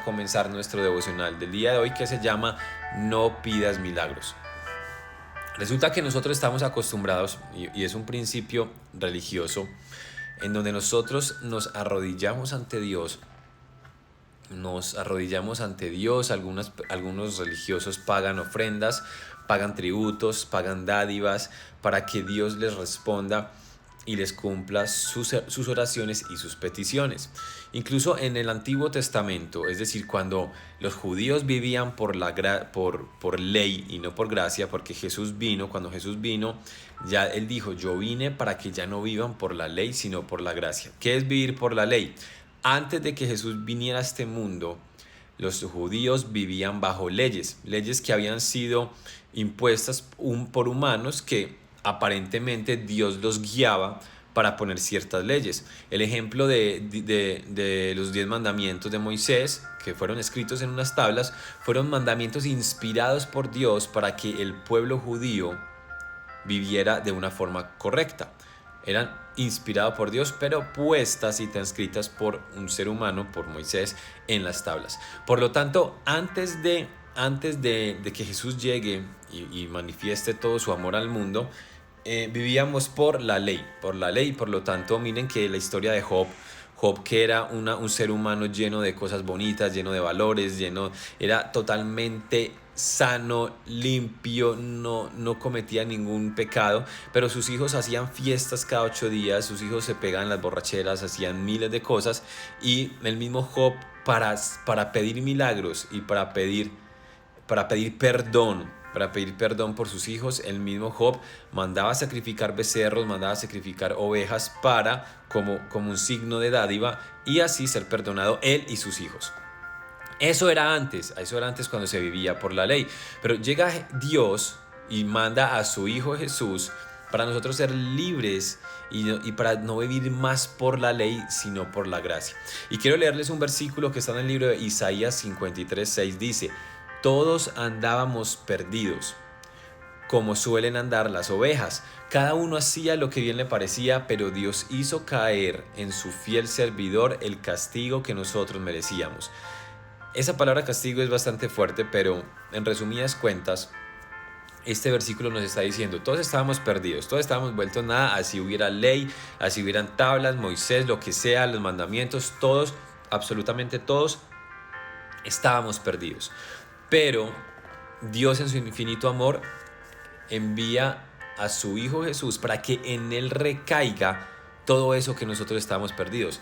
comenzar nuestro devocional del día de hoy, que se llama No pidas milagros. Resulta que nosotros estamos acostumbrados, y es un principio religioso, en donde nosotros nos arrodillamos ante Dios. Algunos religiosos pagan ofrendas, pagan tributos, pagan dádivas para que Dios les responda y les cumpla sus oraciones y sus peticiones. Incluso en el Antiguo Testamento, es decir, cuando los judíos vivían por ley y no por gracia, porque cuando Jesús vino, ya Él dijo: yo vine para que ya no vivan por la ley, sino por la gracia. ¿Qué es vivir por la ley? Antes de que Jesús viniera a este mundo, los judíos vivían bajo leyes que habían sido impuestas por humanos que aparentemente Dios los guiaba para poner ciertas leyes. El ejemplo de los 10 mandamientos de Moisés, que fueron escritos en unas tablas, fueron mandamientos inspirados por Dios para que el pueblo judío viviera de una forma correcta. Eran inspirados por Dios, pero puestas y transcritas por un ser humano, por Moisés, en las tablas. Por lo tanto, antes de que Jesús llegue y manifieste todo su amor al mundo, vivíamos por la ley. Por lo tanto, miren que la historia de Job, que era un ser humano lleno de cosas bonitas, lleno de valores, era totalmente sano, limpio, no cometía ningún pecado, pero sus hijos hacían fiestas cada 8 días, sus hijos se pegaban las borracheras, hacían miles de cosas, y el mismo Job, para pedir milagros y para pedir perdón por sus hijos, el mismo Job mandaba sacrificar becerros, mandaba sacrificar ovejas como un signo de dádiva, y así ser perdonado él y sus hijos. Eso era antes cuando se vivía por la ley. Pero llega Dios y manda a su Hijo Jesús para nosotros ser libres y para no vivir más por la ley, sino por la gracia. Y quiero leerles un versículo que está en el libro de Isaías 53:6. Dice: todos andábamos perdidos, como suelen andar las ovejas. Cada uno hacía lo que bien le parecía, pero Dios hizo caer en su fiel servidor el castigo que nosotros merecíamos. Esa palabra castigo es bastante fuerte, pero en resumidas cuentas, este versículo nos está diciendo: todos estábamos perdidos, todos estábamos vueltos nada, así hubiera ley, así hubieran tablas, Moisés, lo que sea, los mandamientos, todos, absolutamente todos, estábamos perdidos. Pero Dios, en su infinito amor, envía a su Hijo Jesús para que en Él recaiga todo eso que nosotros estábamos perdidos.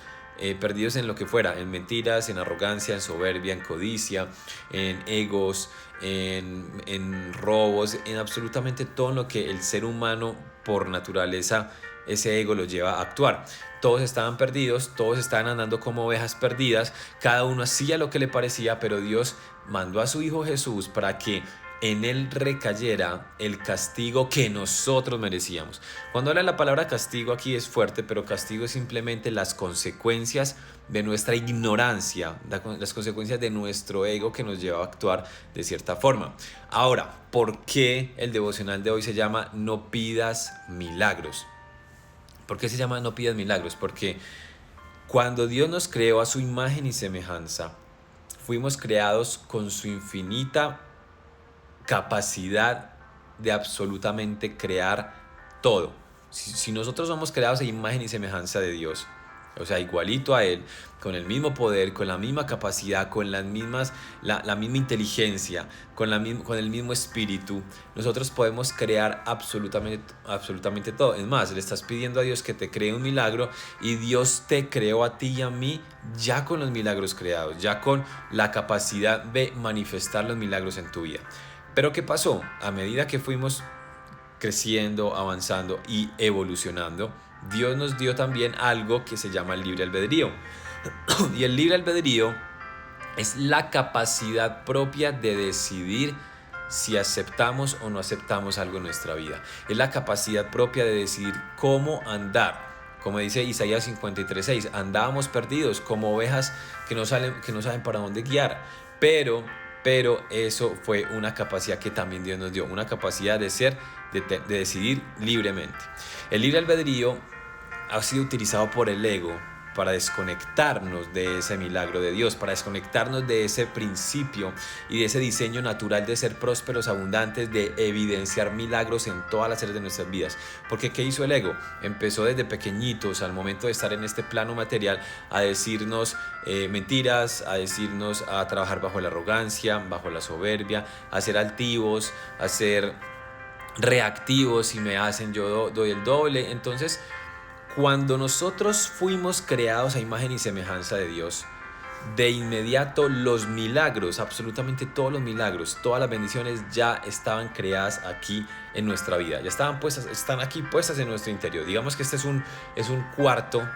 Perdidos en lo que fuera, en mentiras, en arrogancia, en soberbia, en codicia, en egos, en robos, en absolutamente todo lo que el ser humano por naturaleza, ese ego lo lleva a actuar. Todos estaban perdidos, todos estaban andando como ovejas perdidas, cada uno hacía lo que le parecía, pero Dios mandó a su Hijo Jesús para que en Él recayera el castigo que nosotros merecíamos. Cuando habla la palabra castigo aquí es fuerte, pero castigo es simplemente las consecuencias de nuestra ignorancia, las consecuencias de nuestro ego que nos lleva a actuar de cierta forma. Ahora, ¿por qué el devocional de hoy se llama No pidas milagros? ¿Por qué se llama No pidas milagros? Porque cuando Dios nos creó a su imagen y semejanza, fuimos creados con su infinita capacidad de absolutamente crear todo. Si nosotros somos creados a imagen y semejanza de Dios, o sea, igualito a Él, con el mismo poder, con la misma capacidad, con la misma inteligencia, con el mismo espíritu, nosotros podemos crear absolutamente todo. Es más, le estás pidiendo a Dios que te cree un milagro, y Dios te creó a ti y a mí ya con los milagros creados, ya con la capacidad de manifestar los milagros en tu vida. Pero ¿qué pasó? A medida que fuimos creciendo, avanzando y evolucionando, Dios nos dio también algo que se llama el libre albedrío. Y el libre albedrío es la capacidad propia de decidir si aceptamos o no aceptamos algo en nuestra vida. Es la capacidad propia de decidir cómo andar. Como dice Isaías 53:6, andábamos perdidos como ovejas que no saben para dónde guiar. Pero eso fue una capacidad que también Dios nos dio, una capacidad de decidir libremente. El libre albedrío ha sido utilizado por el ego para desconectarnos de ese milagro de Dios, para desconectarnos de ese principio y de ese diseño natural de ser prósperos, abundantes, de evidenciar milagros en todas las áreas de nuestras vidas. Porque ¿qué hizo el ego? Empezó desde pequeñitos, al momento de estar en este plano material, a decirnos mentiras, a trabajar bajo la arrogancia, bajo la soberbia, a ser altivos, a ser reactivos. Si me hacen, yo doy el doble. Entonces, cuando nosotros fuimos creados a imagen y semejanza de Dios, de inmediato los milagros, absolutamente todos los milagros, todas las bendiciones ya estaban creadas aquí en nuestra vida, ya estaban puestas, están aquí puestas en nuestro interior. Digamos que este es un cuarto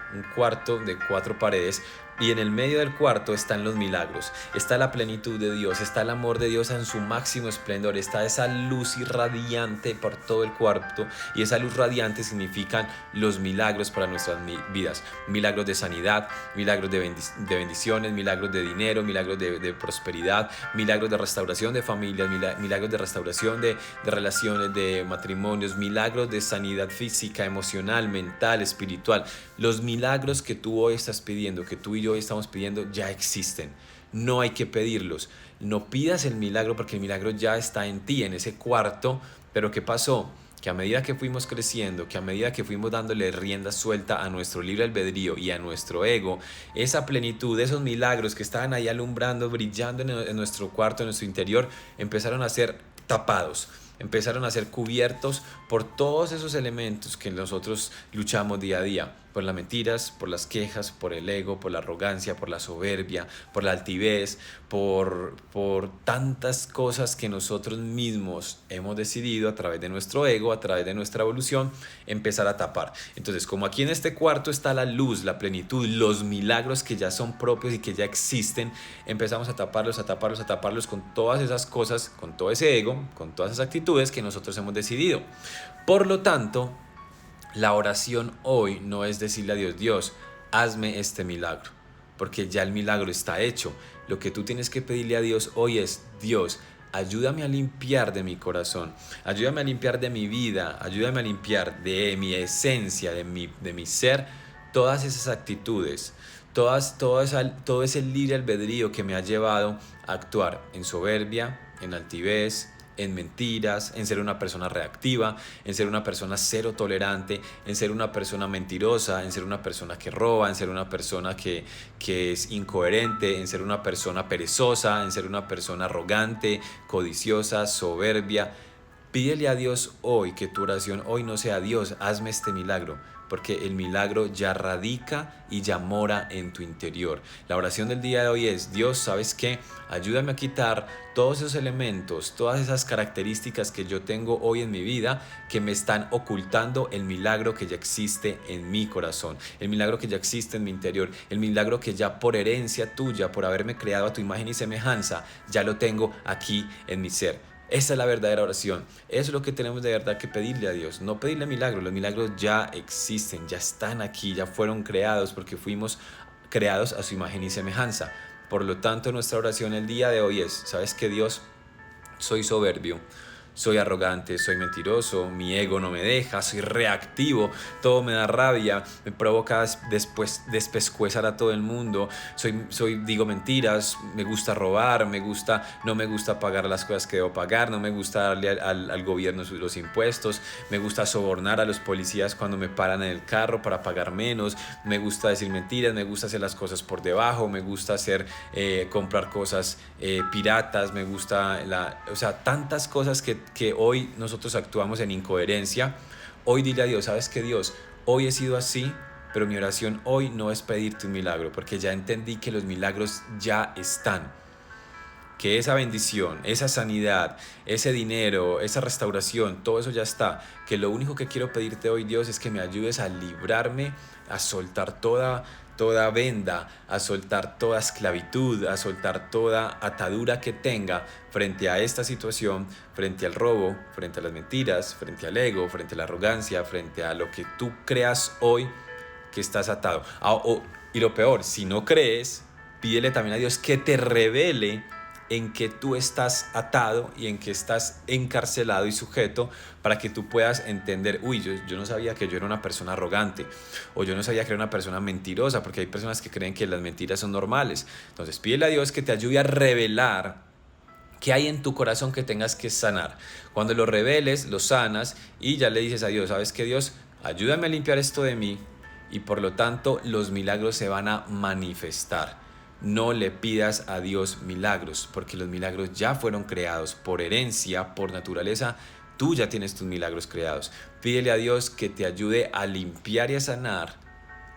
de 4 paredes, y en el medio del cuarto están los milagros, está la plenitud de Dios, está el amor de Dios en su máximo esplendor, está esa luz irradiante por todo el cuarto, y esa luz radiante significan los milagros para nuestras vidas, milagros de sanidad, milagros de bendiciones, milagros de dinero, milagros de prosperidad, milagros de restauración de familias, milagros de restauración de relaciones, de matrimonios, milagros de sanidad física, emocional, mental, espiritual. Los milagros que tú hoy estás pidiendo, que tú y yo hoy estamos pidiendo, ya existen. No hay que pedirlos. No pidas el milagro, porque el milagro ya está en ti, en ese cuarto. Pero ¿qué pasó? Que a medida que fuimos creciendo, que a medida que fuimos dándole rienda suelta a nuestro libre albedrío y a nuestro ego, esa plenitud, esos milagros que estaban ahí alumbrando, brillando en nuestro cuarto, en nuestro interior, empezaron a ser tapados, empezaron a ser cubiertos por todos esos elementos que nosotros luchamos día a día, por las mentiras, por las quejas, por el ego, por la arrogancia, por la soberbia, por la altivez, por tantas cosas que nosotros mismos hemos decidido a través de nuestro ego, a través de nuestra evolución, empezar a tapar. Entonces, como aquí en este cuarto está la luz, la plenitud, los milagros que ya son propios y que ya existen, empezamos a taparlos con todas esas cosas, con todo ese ego, con todas esas actitudes que nosotros hemos decidido. Por lo tanto, la oración hoy no es decirle a Dios, Dios, hazme este milagro, porque ya el milagro está hecho. Lo que tú tienes que pedirle a Dios hoy es, Dios, ayúdame a limpiar de mi corazón, ayúdame a limpiar de mi vida, ayúdame a limpiar de mi esencia, de mi ser, todas esas actitudes, todo ese libre albedrío que me ha llevado a actuar en soberbia, en altivez, en mentiras, en ser una persona reactiva, en ser una persona cero tolerante, en ser una persona mentirosa, en ser una persona que roba, en ser una persona que es incoherente, en ser una persona perezosa, en ser una persona arrogante, codiciosa, soberbia. Pídele a Dios hoy que tu oración hoy no sea, Dios, hazme este milagro, porque el milagro ya radica y ya mora en tu interior. La oración del día de hoy es, Dios, ¿sabes qué? Ayúdame a quitar todos esos elementos, todas esas características que yo tengo hoy en mi vida que me están ocultando el milagro que ya existe en mi corazón, el milagro que ya existe en mi interior, el milagro que ya por herencia tuya, por haberme creado a tu imagen y semejanza, ya lo tengo aquí en mi ser. Esa es la verdadera oración. Eso es lo que tenemos de verdad que pedirle a Dios. No pedirle milagros. Los milagros ya existen, ya están aquí, ya fueron creados porque fuimos creados a su imagen y semejanza. Por lo tanto, nuestra oración el día de hoy es, ¿sabes qué, Dios? Soy soberbio, soy arrogante, soy mentiroso, mi ego no me deja, soy reactivo, todo me da rabia, me provoca después despescuezar a todo el mundo, digo mentiras, me gusta robar, no me gusta pagar las cosas que debo pagar, no me gusta darle al gobierno los impuestos, me gusta sobornar a los policías cuando me paran en el carro para pagar menos, me gusta decir mentiras, me gusta hacer las cosas por debajo, me gusta comprar cosas piratas, me gusta tantas cosas que hoy nosotros actuamos en incoherencia. Hoy dile a Dios, ¿sabes qué, Dios? Hoy he sido así, pero mi oración hoy no es pedirte un milagro, porque ya entendí que los milagros ya están, que esa bendición, esa sanidad, ese dinero, esa restauración, todo eso ya está, que lo único que quiero pedirte hoy, Dios, es que me ayudes a librarme, a soltar toda venda, a soltar toda esclavitud, a soltar toda atadura que tenga frente a esta situación, frente al robo, frente a las mentiras, frente al ego, frente a la arrogancia, frente a lo que tú creas hoy que estás atado. Y lo peor, si no crees, pídele también a Dios que te revele en que tú estás atado y en que estás encarcelado y sujeto, para que tú puedas entender, uy, yo no sabía que yo era una persona arrogante, o yo no sabía que era una persona mentirosa, porque hay personas que creen que las mentiras son normales. Entonces pídele a Dios que te ayude a revelar qué hay en tu corazón que tengas que sanar. Cuando lo reveles, lo sanas y ya le dices a Dios, ¿sabes qué, Dios? Ayúdame a limpiar esto de mí, y por lo tanto los milagros se van a manifestar. No le pidas a Dios milagros, porque los milagros ya fueron creados por herencia, por naturaleza. Tú ya tienes tus milagros creados. Pídele a Dios que te ayude a limpiar y a sanar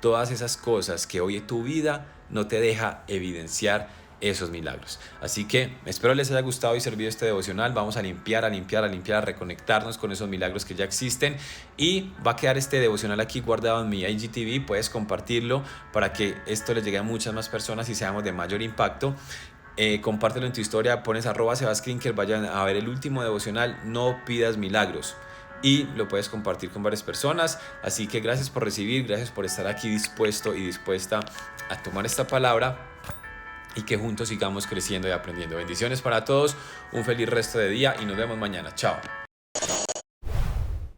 todas esas cosas que hoy en tu vida no te deja evidenciar esos milagros. Así que espero les haya gustado y servido este devocional. Vamos a limpiar, a reconectarnos con esos milagros que ya existen, y va a quedar este devocional aquí guardado en mi IGTV. Puedes compartirlo para que esto le llegue a muchas más personas y seamos de mayor impacto. Compártelo en tu historia, pones @SebasKrinker, vayan a ver el último devocional, no pidas milagros, y lo puedes compartir con varias personas. Así que gracias por recibir, gracias por estar aquí dispuesto y dispuesta a tomar esta palabra, y que juntos sigamos creciendo y aprendiendo. Bendiciones para todos, un feliz resto de día y nos vemos mañana. Chao.